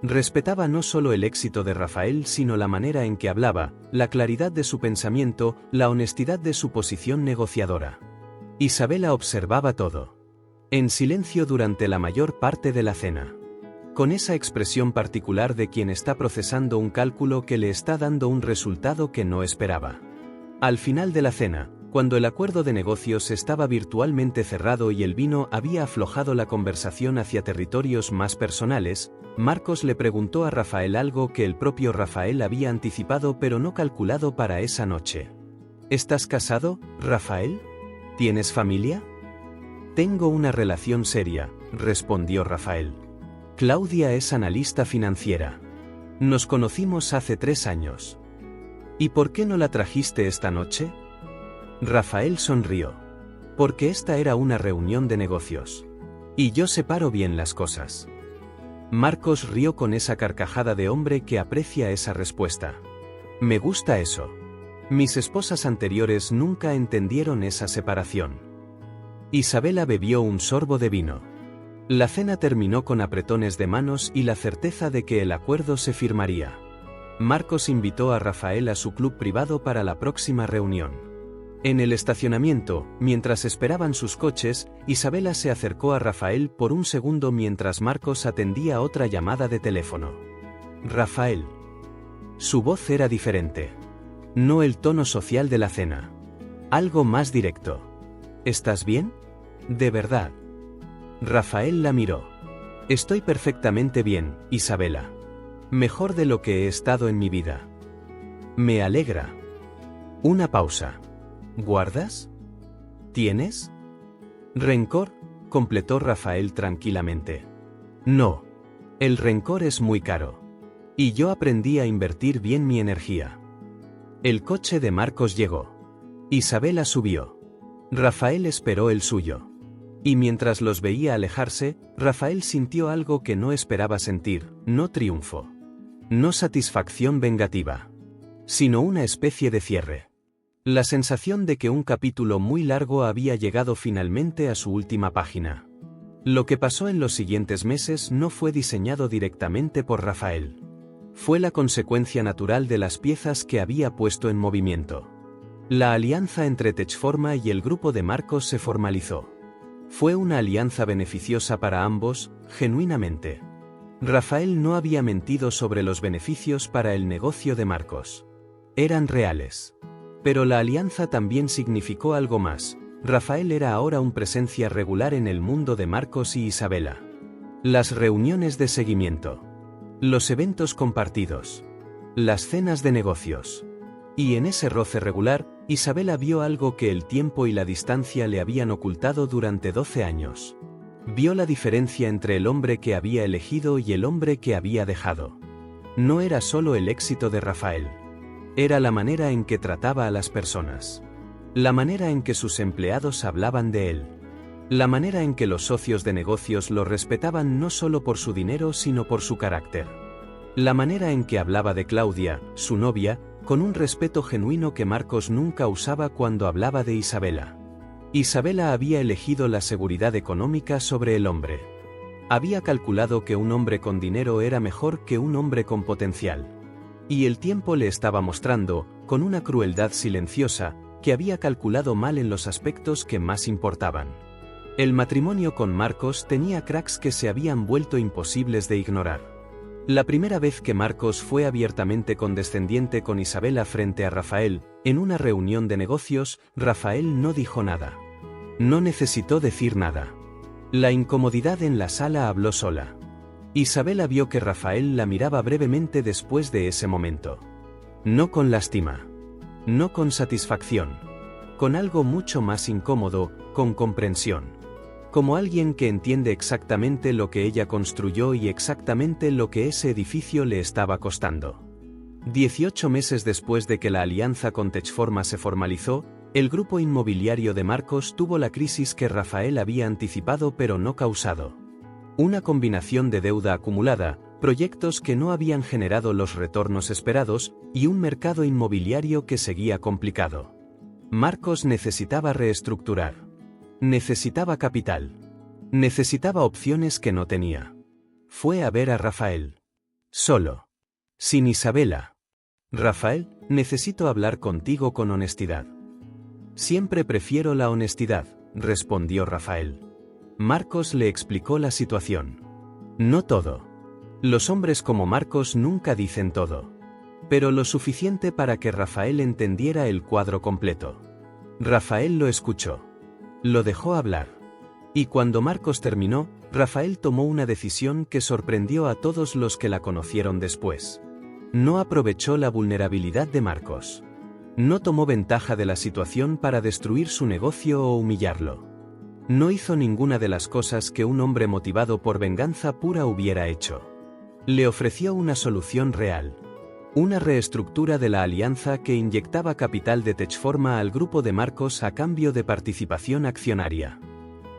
[SPEAKER 1] Respetaba no solo el éxito de Rafael sino la manera en que hablaba, la claridad de su pensamiento, la honestidad de su posición negociadora. Isabela observaba todo. En silencio durante la mayor parte de la cena. con esa expresión particular de quien está procesando un cálculo que le está dando un resultado que no esperaba. Al final de la cena, cuando el acuerdo de negocios estaba virtualmente cerrado y el vino había aflojado la conversación hacia territorios más personales, Marcos le preguntó a Rafael algo que el propio Rafael había anticipado pero no calculado para esa noche. ¿Estás casado, Rafael? ¿Tienes familia? Tengo una relación seria, respondió Rafael. Claudia es analista financiera. Nos conocimos hace 3 años. ¿Y por qué no la trajiste esta noche? Rafael sonrió. Porque esta era una reunión de negocios. Y yo separo bien las cosas. Marcos rió con esa carcajada de hombre que aprecia esa respuesta. Me gusta eso. Mis esposas anteriores nunca entendieron esa separación. Isabela bebió un sorbo de vino. La cena terminó con apretones de manos y la certeza de que el acuerdo se firmaría. Marcos invitó a Rafael a su club privado para la próxima reunión. En el estacionamiento, mientras esperaban sus coches, Isabela se acercó a Rafael por un segundo mientras Marcos atendía otra llamada de teléfono. Rafael. Su voz era diferente. No el tono social de la cena. Algo más directo. ¿Estás bien? ¿De verdad? Rafael la miró. Estoy perfectamente bien, Isabela. Mejor de lo que he estado en mi vida. Me alegra. Una pausa. ¿Guardas? ¿Tienes? ¿Rencor? Completó Rafael tranquilamente. No. El rencor es muy caro. Y yo aprendí a invertir bien mi energía. El coche de Marcos llegó. Isabela subió. Rafael esperó el suyo. Y mientras los veía alejarse, Rafael sintió algo que no esperaba sentir, no triunfo. No satisfacción vengativa. Sino una especie de cierre. La sensación de que un capítulo muy largo había llegado finalmente a su última página. Lo que pasó en los siguientes meses no fue diseñado directamente por Rafael. Fue la consecuencia natural de las piezas que había puesto en movimiento. La alianza entre Techforma y el grupo de Marcos se formalizó. Fue una alianza beneficiosa para ambos, genuinamente. Rafael no había mentido sobre los beneficios para el negocio de Marcos. Eran reales. Pero la alianza también significó algo más. Rafael era ahora una presencia regular en el mundo de Marcos y Isabela. Las reuniones de seguimiento. Los eventos compartidos. Las cenas de negocios. Y en ese roce regular, Isabela vio algo que el tiempo y la distancia le habían ocultado durante 12 años. Vio la diferencia entre el hombre que había elegido y el hombre que había dejado. No era solo el éxito de Rafael. Era la manera en que trataba a las personas. La manera en que sus empleados hablaban de él. La manera en que los socios de negocios lo respetaban no solo por su dinero sino por su carácter. La manera en que hablaba de Claudia, su novia, con un respeto genuino que Marcos nunca usaba cuando hablaba de Isabela. Isabela había elegido la seguridad económica sobre el hombre. Había calculado que un hombre con dinero era mejor que un hombre con potencial. Y el tiempo le estaba mostrando, con una crueldad silenciosa, que había calculado mal en los aspectos que más importaban. El matrimonio con Marcos tenía cracks que se habían vuelto imposibles de ignorar. La primera vez que Marcos fue abiertamente condescendiente con Isabela frente a Rafael, en una reunión de negocios, Rafael no dijo nada. No necesitó decir nada. La incomodidad en la sala habló sola. Isabela vio que Rafael la miraba brevemente después de ese momento. No con lástima. No con satisfacción. Con algo mucho más incómodo, con comprensión. Como alguien que entiende exactamente lo que ella construyó y exactamente lo que ese edificio le estaba costando. 18 meses después de que la alianza con Techforma se formalizó, el grupo inmobiliario de Marcos tuvo la crisis que Rafael había anticipado pero no causado. Una combinación de deuda acumulada, proyectos que no habían generado los retornos esperados, y un mercado inmobiliario que seguía complicado. Marcos necesitaba reestructurar. Necesitaba capital. Necesitaba opciones que no tenía. Fue a ver a Rafael. Solo. Sin Isabela. Rafael, necesito hablar contigo con honestidad. Siempre prefiero la honestidad, respondió Rafael. Marcos le explicó la situación. No todo. Los hombres como Marcos nunca dicen todo. Pero lo suficiente para que Rafael entendiera el cuadro completo. Rafael lo escuchó. Lo dejó hablar. Y cuando Marcos terminó, Rafael tomó una decisión que sorprendió a todos los que la conocieron después. No aprovechó la vulnerabilidad de Marcos. No tomó ventaja de la situación para destruir su negocio o humillarlo. No hizo ninguna de las cosas que un hombre motivado por venganza pura hubiera hecho. Le ofreció una solución real. Una reestructura de la alianza que inyectaba capital de Techforma al grupo de Marcos a cambio de participación accionaria.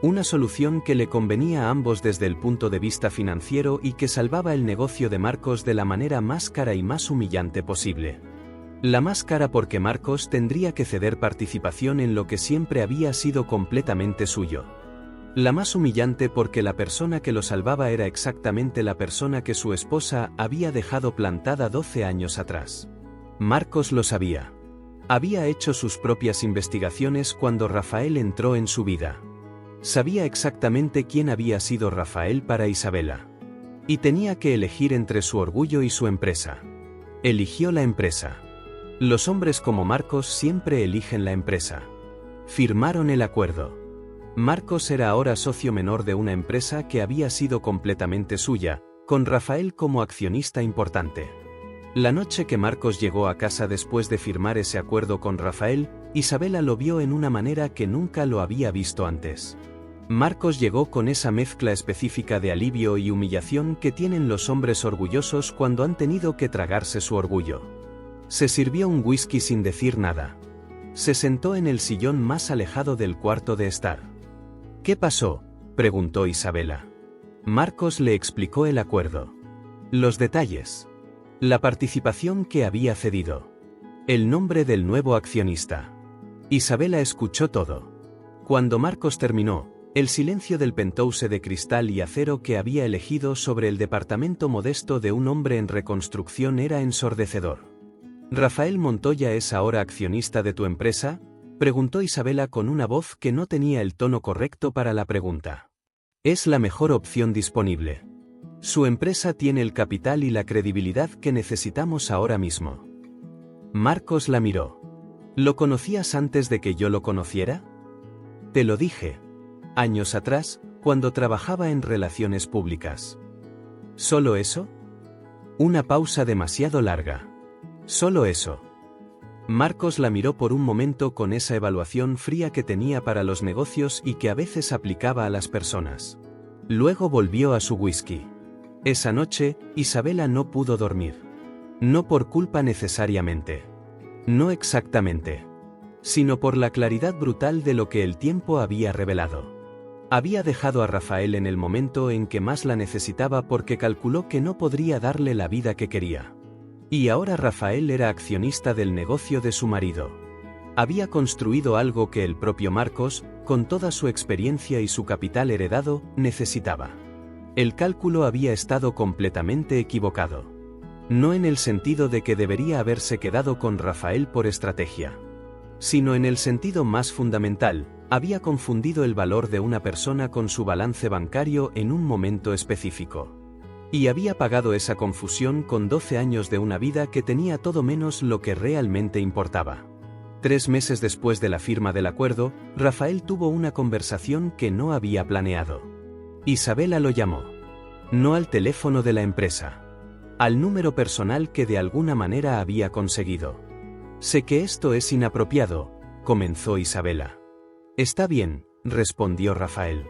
[SPEAKER 1] Una solución que le convenía a ambos desde el punto de vista financiero y que salvaba el negocio de Marcos de la manera más cara y más humillante posible. La más cara porque Marcos tendría que ceder participación en lo que siempre había sido completamente suyo. La más humillante porque la persona que lo salvaba era exactamente la persona que su esposa había dejado plantada 12 años atrás. Marcos lo sabía. Había hecho sus propias investigaciones cuando Rafael entró en su vida. Sabía exactamente quién había sido Rafael para Isabela. Y tenía que elegir entre su orgullo y su empresa. Eligió la empresa. Los hombres como Marcos siempre eligen la empresa. Firmaron el acuerdo. Marcos era ahora socio menor de una empresa que había sido completamente suya, con Rafael como accionista importante. La noche que Marcos llegó a casa después de firmar ese acuerdo con Rafael, Isabela lo vio en una manera que nunca lo había visto antes. Marcos llegó con esa mezcla específica de alivio y humillación que tienen los hombres orgullosos cuando han tenido que tragarse su orgullo. Se sirvió un whisky sin decir nada. Se sentó en el sillón más alejado del cuarto de estar. ¿Qué pasó?, preguntó Isabela. Marcos le explicó el acuerdo. Los detalles. La participación que había cedido. El nombre del nuevo accionista. Isabela escuchó todo. Cuando Marcos terminó, el silencio del penthouse de cristal y acero que había elegido sobre el departamento modesto de un hombre en reconstrucción era ensordecedor. ¿Rafael Montoya es ahora accionista de tu empresa?, preguntó Isabela con una voz que no tenía el tono correcto para la pregunta. Es la mejor opción disponible. Su empresa tiene el capital y la credibilidad que necesitamos ahora mismo. Marcos la miró. ¿Lo conocías antes de que yo lo conociera? Te lo dije. Años atrás, cuando trabajaba en relaciones públicas. ¿Solo eso? Una pausa demasiado larga. Solo eso. Marcos la miró por un momento con esa evaluación fría que tenía para los negocios y que a veces aplicaba a las personas. Luego volvió a su whisky. Esa noche, Isabela no pudo dormir. No por culpa necesariamente. No exactamente. Sino por la claridad brutal de lo que el tiempo había revelado. Había dejado a Rafael en el momento en que más la necesitaba porque calculó que no podría darle la vida que quería. Y ahora Rafael era accionista del negocio de su marido. Había construido algo que el propio Marcos, con toda su experiencia y su capital heredado, necesitaba. El cálculo había estado completamente equivocado. No en el sentido de que debería haberse quedado con Rafael por estrategia. Sino en el sentido más fundamental, había confundido el valor de una persona con su balance bancario en un momento específico. Y había pagado esa confusión con 12 años de una vida que tenía todo menos lo que realmente importaba. 3 meses después de la firma del acuerdo, Rafael tuvo una conversación que no había planeado. Isabela lo llamó. No al teléfono de la empresa. Al número personal que de alguna manera había conseguido. Sé que esto es inapropiado, comenzó Isabela. Está bien, respondió Rafael.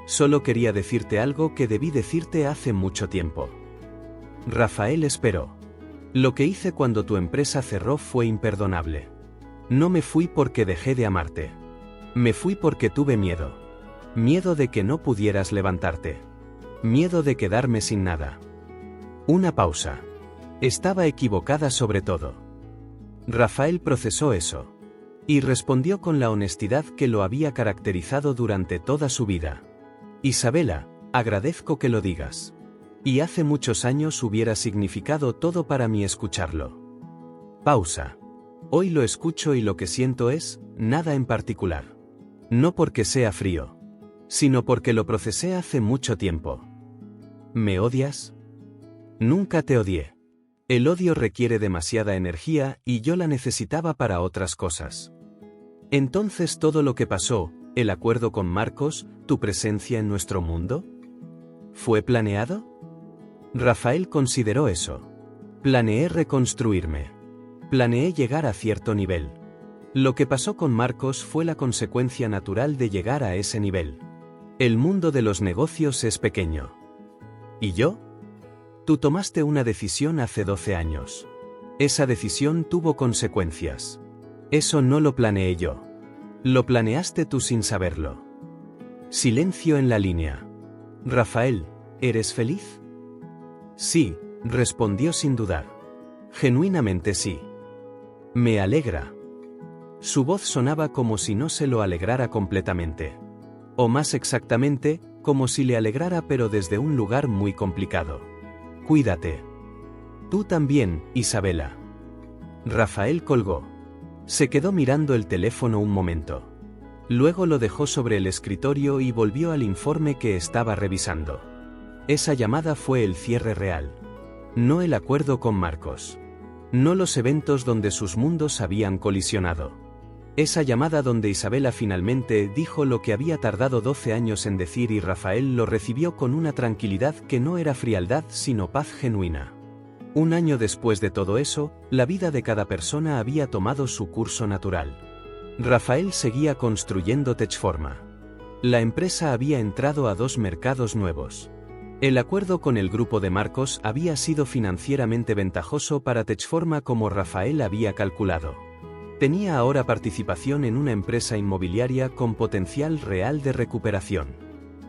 [SPEAKER 1] Solo quería decirte algo que debí decirte hace mucho tiempo. Rafael esperó. Lo que hice cuando tu empresa cerró fue imperdonable. No me fui porque dejé de amarte. Me fui porque tuve miedo. Miedo de que no pudieras levantarte. Miedo de quedarme sin nada. Una pausa. Estaba equivocada sobre todo. Rafael procesó eso. Y respondió con la honestidad que lo había caracterizado durante toda su vida. Isabela, agradezco que lo digas. Y hace muchos años hubiera significado todo para mí escucharlo. Pausa. Hoy lo escucho y lo que siento es, nada en particular. No porque sea frío. Sino porque lo procesé hace mucho tiempo. ¿Me odias? Nunca te odié. El odio requiere demasiada energía y yo la necesitaba para otras cosas. Entonces todo lo que pasó, el acuerdo con Marcos, tu presencia en nuestro mundo, ¿fue planeado? Rafael consideró eso. Planeé reconstruirme. Planeé llegar a cierto nivel. Lo que pasó con Marcos fue la consecuencia natural de llegar a ese nivel. El mundo de los negocios es pequeño. ¿Y yo? Tú tomaste una decisión hace 12 años. Esa decisión tuvo consecuencias. Eso no lo planeé yo. Lo planeaste tú sin saberlo. Silencio en la línea. Rafael, ¿eres feliz? Sí, respondió sin dudar. Genuinamente sí. Me alegra. Su voz sonaba como si no se lo alegrara completamente. O más exactamente, como si le alegrara pero desde un lugar muy complicado. Cuídate. Tú también, Isabela. Rafael colgó. Se quedó mirando el teléfono un momento. Luego lo dejó sobre el escritorio y volvió al informe que estaba revisando. Esa llamada fue el cierre real. No el acuerdo con Marcos. No los eventos donde sus mundos habían colisionado. Esa llamada donde Isabela finalmente dijo lo que había tardado 12 años en decir y Rafael lo recibió con una tranquilidad que no era frialdad sino paz genuina. Un año después de todo eso, la vida de cada persona había tomado su curso natural. Rafael seguía construyendo Techforma. La empresa había entrado a 2 mercados nuevos. El acuerdo con el grupo de Marcos había sido financieramente ventajoso para Techforma como Rafael había calculado. Tenía ahora participación en una empresa inmobiliaria con potencial real de recuperación.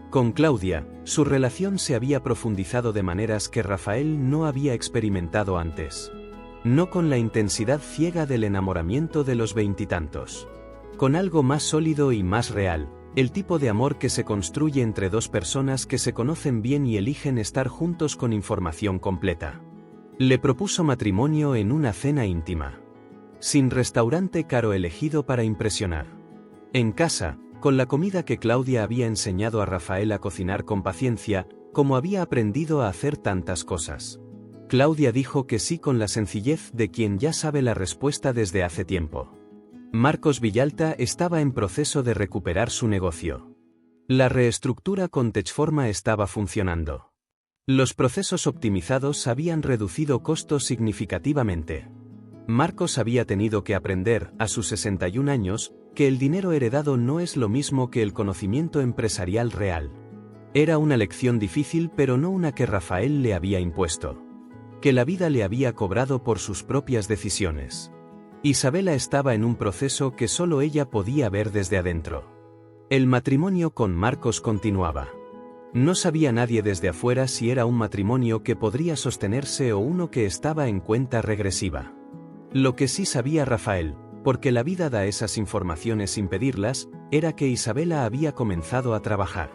[SPEAKER 1] Con Claudia, su relación se había profundizado de maneras que Rafael no había experimentado antes. No con la intensidad ciega del enamoramiento de los veintitantos. Con algo más sólido y más real, el tipo de amor que se construye entre dos personas que se conocen bien y eligen estar juntos con información completa. Le propuso matrimonio en una cena íntima. Sin restaurante caro elegido para impresionar. En casa, con la comida que Claudia había enseñado a Rafael a cocinar con paciencia, como había aprendido a hacer tantas cosas. Claudia dijo que sí con la sencillez de quien ya sabe la respuesta desde hace tiempo. Marcos Villalta estaba en proceso de recuperar su negocio. La reestructura con Techforma estaba funcionando. Los procesos optimizados habían reducido costos significativamente. Marcos había tenido que aprender, a sus 61 años, que el dinero heredado no es lo mismo que el conocimiento empresarial real. Era una lección difícil pero no una que Rafael le había impuesto. Que la vida le había cobrado por sus propias decisiones. Isabela estaba en un proceso que solo ella podía ver desde adentro. El matrimonio con Marcos continuaba. No sabía nadie desde afuera si era un matrimonio que podría sostenerse o uno que estaba en cuenta regresiva. Lo que sí sabía Rafael, porque la vida da esas informaciones sin pedirlas, era que Isabela había comenzado a trabajar.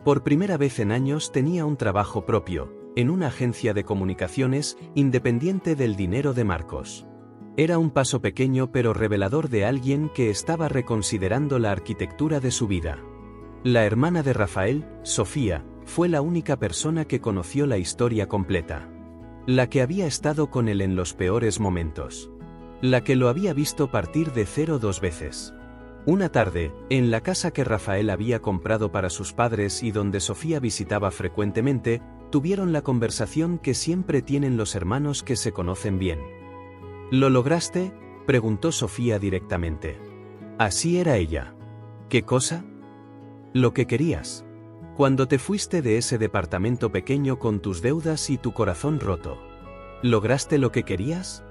[SPEAKER 1] Por primera vez en años tenía un trabajo propio, en una agencia de comunicaciones, independiente del dinero de Marcos. Era un paso pequeño pero revelador de alguien que estaba reconsiderando la arquitectura de su vida. La hermana de Rafael, Sofía, fue la única persona que conoció la historia completa. La que había estado con él en los peores momentos. La que lo había visto partir de cero 2 veces. Una tarde, en la casa que Rafael había comprado para sus padres y donde Sofía visitaba frecuentemente, tuvieron la conversación que siempre tienen los hermanos que se conocen bien. ¿Lo lograste?, preguntó Sofía directamente. Así era ella. ¿Qué cosa? Lo que querías. Cuando te fuiste de ese departamento pequeño con tus deudas y tu corazón roto. ¿Lograste lo que querías?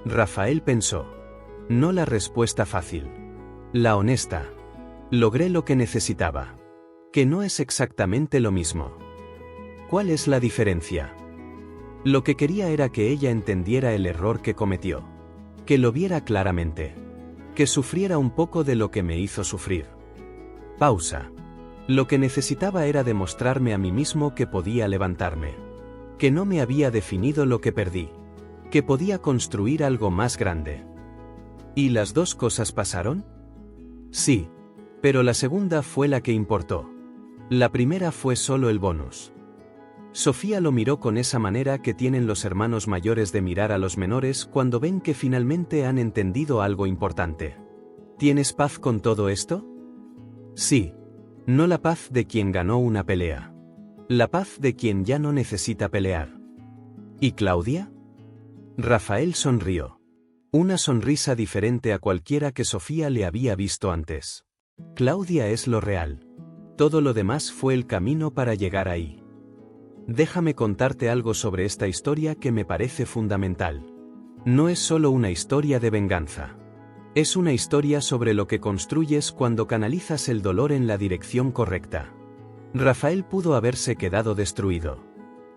[SPEAKER 1] Rafael pensó. No la respuesta fácil. La honesta. Logré lo que necesitaba. Que no es exactamente lo mismo. ¿Cuál es la diferencia? Lo que quería era que ella entendiera el error que cometió. Que lo viera claramente. Que sufriera un poco de lo que me hizo sufrir. Pausa. Lo que necesitaba era demostrarme a mí mismo que podía levantarme. Que no me había definido lo que perdí. Que podía construir algo más grande. ¿Y las dos cosas pasaron? Sí. Pero la segunda fue la que importó. La primera fue solo el bonus. Sofía lo miró con esa manera que tienen los hermanos mayores de mirar a los menores cuando ven que finalmente han entendido algo importante. ¿Tienes paz con todo esto? Sí. No la paz de quien ganó una pelea. La paz de quien ya no necesita pelear. ¿Y Claudia? Rafael sonrió. Una sonrisa diferente a cualquiera que Sofía le había visto antes. Claudia es lo real. Todo lo demás fue el camino para llegar ahí. Déjame contarte algo sobre esta historia que me parece fundamental. No es solo una historia de venganza. Es una historia sobre lo que construyes cuando canalizas el dolor en la dirección correcta. Rafael pudo haberse quedado destruido.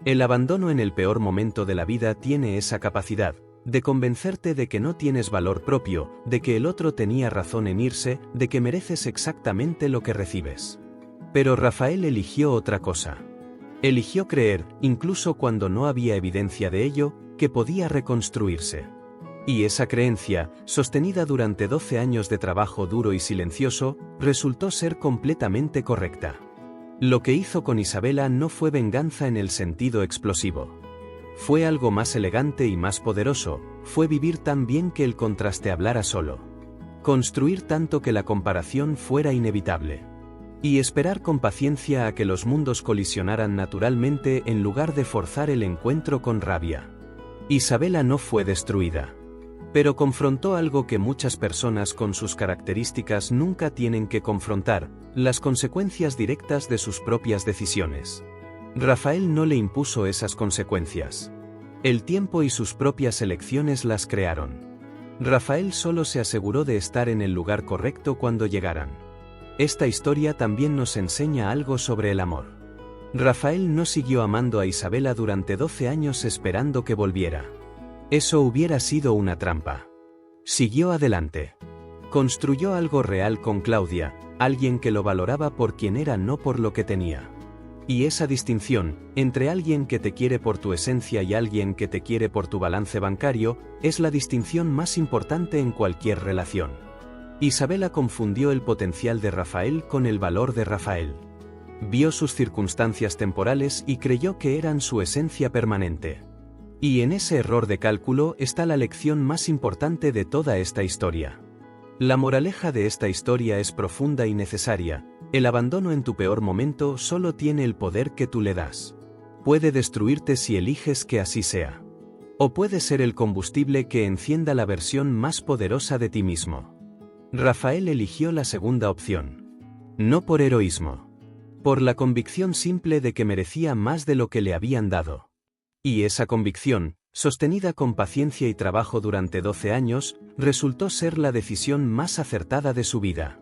[SPEAKER 1] El abandono en el peor momento de la vida tiene esa capacidad de convencerte de que no tienes valor propio, de que el otro tenía razón en irse, de que mereces exactamente lo que recibes. Pero Rafael eligió otra cosa. Eligió creer, incluso cuando no había evidencia de ello, que podía reconstruirse. Y esa creencia, sostenida durante 12 años de trabajo duro y silencioso, resultó ser completamente correcta. Lo que hizo con Isabela no fue venganza en el sentido explosivo. Fue algo más elegante y más poderoso, fue vivir tan bien que el contraste hablara solo. Construir tanto que la comparación fuera inevitable. Y esperar con paciencia a que los mundos colisionaran naturalmente en lugar de forzar el encuentro con rabia. Isabela no fue destruida. Pero confrontó algo que muchas personas con sus características nunca tienen que confrontar, las consecuencias directas de sus propias decisiones. Rafael no le impuso esas consecuencias. El tiempo y sus propias elecciones las crearon. Rafael solo se aseguró de estar en el lugar correcto cuando llegaran. Esta historia también nos enseña algo sobre el amor. Rafael no siguió amando a Isabela durante 12 años esperando que volviera. Eso hubiera sido una trampa. Siguió adelante. Construyó algo real con Claudia, alguien que lo valoraba por quien era, no por lo que tenía. Y esa distinción, entre alguien que te quiere por tu esencia y alguien que te quiere por tu balance bancario, es la distinción más importante en cualquier relación. Isabela confundió el potencial de Rafael con el valor de Rafael. Vio sus circunstancias temporales y creyó que eran su esencia permanente. Y en ese error de cálculo está la lección más importante de toda esta historia. La moraleja de esta historia es profunda y necesaria. El abandono en tu peor momento solo tiene el poder que tú le das. Puede destruirte si eliges que así sea. O puede ser el combustible que encienda la versión más poderosa de ti mismo. Rafael eligió la segunda opción. No por heroísmo. Por la convicción simple de que merecía más de lo que le habían dado. Y esa convicción, sostenida con paciencia y trabajo durante 12 años, resultó ser la decisión más acertada de su vida.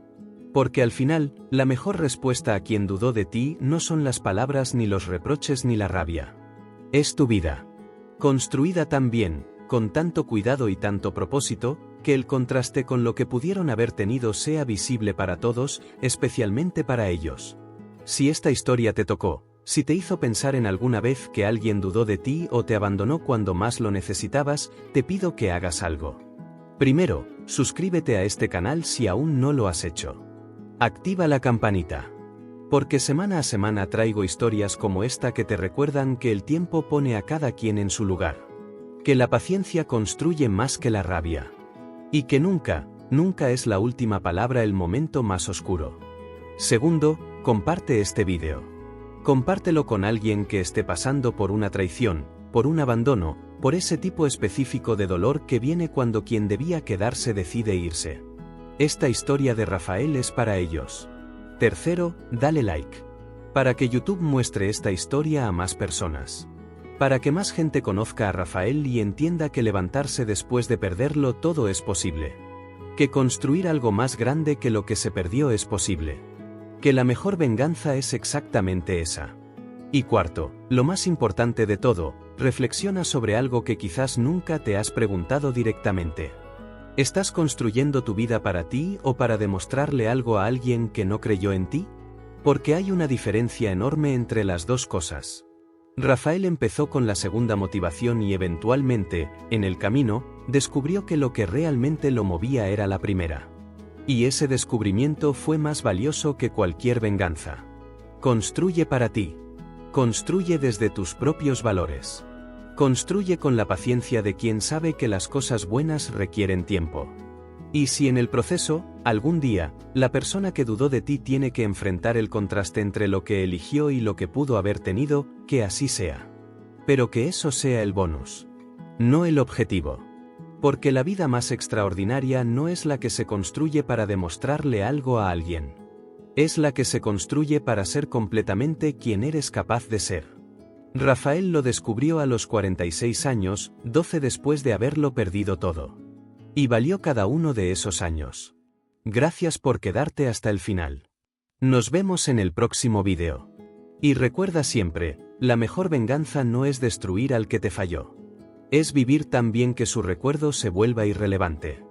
[SPEAKER 1] Porque al final, la mejor respuesta a quien dudó de ti no son las palabras ni los reproches ni la rabia. Es tu vida. Construida tan bien, con tanto cuidado y tanto propósito, que el contraste con lo que pudieron haber tenido sea visible para todos, especialmente para ellos. Si esta historia te tocó, si te hizo pensar en alguna vez que alguien dudó de ti o te abandonó cuando más lo necesitabas, te pido que hagas algo. Primero, suscríbete a este canal si aún no lo has hecho. Activa la campanita. Porque semana a semana traigo historias como esta que te recuerdan que el tiempo pone a cada quien en su lugar. Que la paciencia construye más que la rabia. Y que nunca, nunca es la última palabra el momento más oscuro. Segundo, comparte este vídeo. Compártelo con alguien que esté pasando por una traición, por un abandono, por ese tipo específico de dolor que viene cuando quien debía quedarse decide irse. Esta historia de Rafael es para ellos. Tercero, dale like. Para que YouTube muestre esta historia a más personas. Para que más gente conozca a Rafael y entienda que levantarse después de perderlo todo es posible. Que construir algo más grande que lo que se perdió es posible. Que la mejor venganza es exactamente esa. Y cuarto, lo más importante de todo, reflexiona sobre algo que quizás nunca te has preguntado directamente. ¿Estás construyendo tu vida para ti o para demostrarle algo a alguien que no creyó en ti? Porque hay una diferencia enorme entre las dos cosas. Rafael empezó con la segunda motivación y eventualmente, en el camino, descubrió que lo que realmente lo movía era la primera. Y ese descubrimiento fue más valioso que cualquier venganza. Construye para ti. Construye desde tus propios valores. Construye con la paciencia de quien sabe que las cosas buenas requieren tiempo. Y si en el proceso, algún día, la persona que dudó de ti tiene que enfrentar el contraste entre lo que eligió y lo que pudo haber tenido, que así sea. Pero que eso sea el bonus. No el objetivo. Porque la vida más extraordinaria no es la que se construye para demostrarle algo a alguien. Es la que se construye para ser completamente quien eres capaz de ser. Rafael lo descubrió a los 46 años, 12 después de haberlo perdido todo. Y valió cada uno de esos años. Gracias por quedarte hasta el final. Nos vemos en el próximo vídeo. Y recuerda siempre, la mejor venganza no es destruir al que te falló. Es vivir tan bien que su recuerdo se vuelva irrelevante.